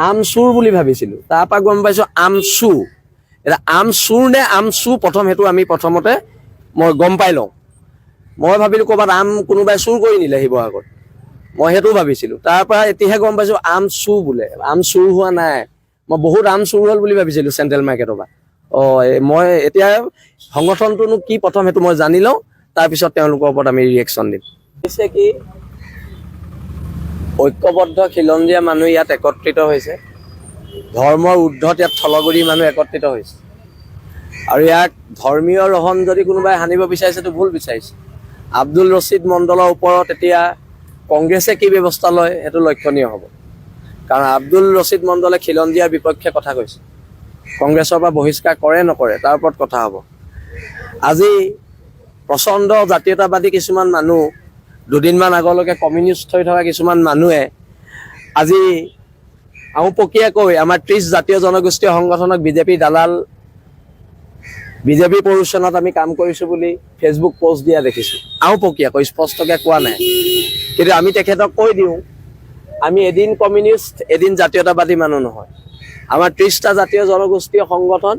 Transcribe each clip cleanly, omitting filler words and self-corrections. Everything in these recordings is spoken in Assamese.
আমচুৰ বুলি ভাবিছিলোঁ। তাৰপৰা গম পাইছোঁ আমচু। এতিয়া আমচুৰ নে আমচু প্ৰথম সেইটো আমি প্ৰথমতে মই গম পাই লওঁ। মই ভাবিলোঁ ক'ৰবাত আম কোনোবাই চুৰ কৰি নিলে শিৱসাগৰত, মই সেইটোও ভাবিছিলোঁ। তাৰপৰা এতিয়াহে গম পাইছোঁ আমচু বোলে, আম চুৰ হোৱা নাই। মই বহুত আম চুৰ হ'ল বুলি ভাবিছিলোঁ চেণ্ট্ৰেল মাৰ্কেটৰ পৰা। মই এতিয়া সংগঠনটোনো কি প্ৰথম সেইটো মই জানি লওঁ, তাৰপিছত তেওঁলোকৰ ওপৰত আমি ৰিয়েকশ্যন দিম। হৈছে কি ঐক্যবদ্ধ খিলঞ্জীয়া মানুহ ইয়াত একত্ৰিত হৈছে, ধৰ্মৰ ঊৰ্ধত ইয়াত থলগুৰি মানুহ একত্ৰিত হৈছে। আৰু ইয়াক ধৰ্মীয় ৰহন যদি কোনোবাই সানিব বিচাৰিছেতো ভুল বিচাৰিছে। আব্দুল ৰছিদ মণ্ডলৰ ওপৰত এতিয়া কংগ্ৰেছে কি ব্যৱস্থা লয় সেইটো লক্ষণীয় হ'ব। কাৰণ আব্দুল ৰছিদ মণ্ডলে খিলঞ্জীয়াৰ বিপক্ষে কথা কৈছে, কংগ্ৰেছৰ পৰা বহিষ্কাৰ কৰে নকৰে তাৰ ওপৰত কথা হ'ব। আজি প্ৰচণ্ড জাতীয়তাবাদী কিছুমান মানুহ, দুদিনমান আগলৈকে কমিউনিষ্ট হৈ থকা কিছুমান মানুহে আজি আওপকীয়াকৈ আমাৰ 30 জাতীয় জনগোষ্ঠীয় সংগঠনক বিজেপি দালাল, বিজেপি প্ৰৰোচনত আমি কাম কৰিছোঁ বুলি ফেচবুক পোষ্ট দিয়া দেখিছোঁ। আওপকীয়াকৈ স্পষ্টকৈ কোৱা নাই, কিন্তু আমি তেখেতক কৈ দিওঁ আমি এদিন কমিউনিষ্ট এদিন জাতীয়তাবাদী মানুহ নহয়। আমাৰ 30টা জাতীয় জনগোষ্ঠীয় সংগঠন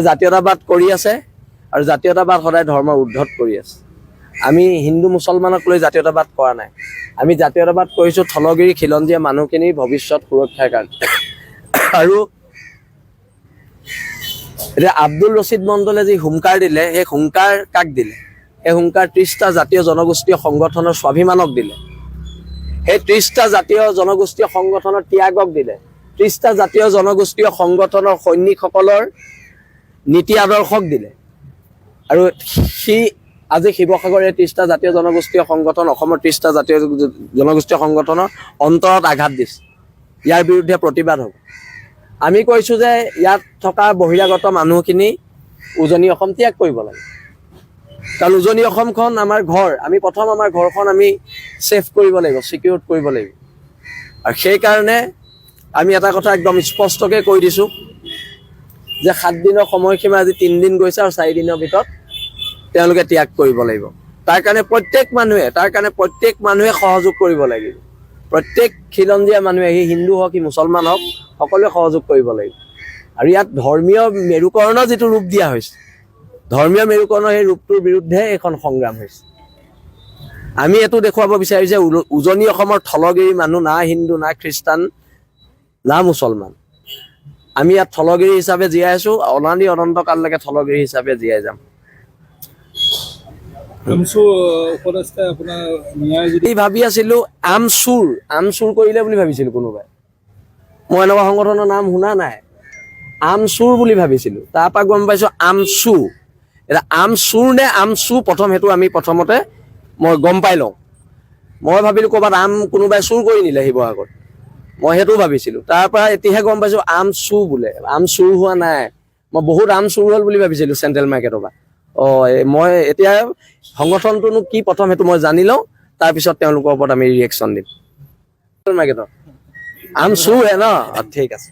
জাতীয়তাবাদ কৰি আছে আৰু জাতীয়তাবাদ সদায় ধৰ্মৰ ঊৰ্ধত কৰি আছে। আমি হিন্দু মুছলমানক লৈ জাতীয়তাবাদ কৰা নাই, আমি জাতীয়তাবাদ কৰিছোঁ থলগিৰি খিলঞ্জীয়া মানুহখিনিৰ ভৱিষ্যত সুৰক্ষাৰ কাৰণে। আৰু এতিয়া আব্দুল ৰছিদ মণ্ডলে যি হুংকাৰ দিলে, সেই হুংকাৰ কাক দিলে? সেই হুংকাৰ 30টা জাতীয় জনগোষ্ঠীয় সংগঠনৰ স্বাভিমানক দিলে, সেই 30টা জাতীয় জনগোষ্ঠীয় সংগঠনৰ ত্যাগক দিলে, 30টা জাতীয় জনগোষ্ঠীয় সংগঠনৰ সৈনিকসকলৰ নীতি আদৰ্শক দিলে। আৰু সি আজি শিৱসাগৰে 30টা জাতীয় জনগোষ্ঠীয় সংগঠন, অসমৰ 30টা জাতীয় জনগোষ্ঠীয় সংগঠনৰ অন্তৰত আঘাত দিছে। ইয়াৰ বিৰুদ্ধে প্ৰতিবাদ হ'ব। আমি কৈছোঁ যে ইয়াত থকা বহিৰাগত মানুহখিনি উজনি অসম ত্যাগ কৰিব লাগে। কাৰণ উজনি অসমখন আমাৰ ঘৰ, আমি প্ৰথম আমাৰ ঘৰখন আমি ছেফ কৰিব লাগিব, ছিকিউৰ কৰিব লাগিব। আৰু সেইকাৰণে আমি এটা কথা একদম স্পষ্টকৈ কৈ দিছোঁ যে 7 দিনৰ সময়সীমা আজি 3 দিন গৈছে আৰু 4 দিনৰ ভিতৰত তেওঁলোকে ত্যাগ কৰিব লাগিব। তাৰ কাৰণে প্ৰত্যেক মানুহে সহযোগ কৰিব লাগিব। প্ৰত্যেক খিলঞ্জীয়া মানুহে, সি হিন্দু হওক সি মুছলমান হওক, সকলোৱে সহযোগ কৰিব লাগিব। আৰু ইয়াত ধৰ্মীয় মেৰুকৰণৰ যিটো ৰূপ দিয়া হৈছে, ধৰ্মীয় মেৰুকৰণৰ সেই ৰূপটোৰ বিৰুদ্ধে এইখন সংগ্ৰাম হৈছে। আমি এইটো দেখুৱাব বিচাৰিছোঁ যে উজনি অসমৰ থলগিৰি মানুহ না হিন্দু না খ্ৰীষ্টান না মুছলমান, আমি ইয়াত থলগিৰি হিচাপে জীয়াই আছোঁ, অনাদি অনন্তকাললৈকে থলগিৰি হিচাপে জীয়াই যাম। ভাবি আছিলোঁ আম চুৰ কৰিলে বুলি ভাবিছিলোঁ কোনোবাই। মই এনেকুৱা সংগঠনৰ নাম শুনা নাই, আমচুৰ বুলি ভাবিছিলোঁ। তাৰপৰা গম পাইছোঁ আমচু। এতিয়া আমচুৰ নে আমচু প্ৰথম সেইটো আমি প্ৰথমতে মই গম পাই লওঁ। মই ভাবিলোঁ ক'ৰবাত আম কোনোবাই চুৰ কৰি নিলে শিৱসাগৰত, মই সেইটোও ভাবিছিলোঁ। তাৰপৰা এতিয়াহে গম পাইছোঁ আমচু বোলে, আম চুৰ হোৱা নাই। মই বহুত আম চুৰ হ'ল বুলি ভাবিছিলোঁ চেণ্ট্ৰেল মাৰ্কেটৰ পৰা। মই এতিয়া সংগঠনটোনো কি প্ৰথম সেইটো মই জানি লওঁ, তাৰপিছত তেওঁলোকৰ ওপৰত আমি ৰিয়েকশ্যন দিম। মাৰ্কেটৰ আম চুৰ হে ন, ঠিক আছে।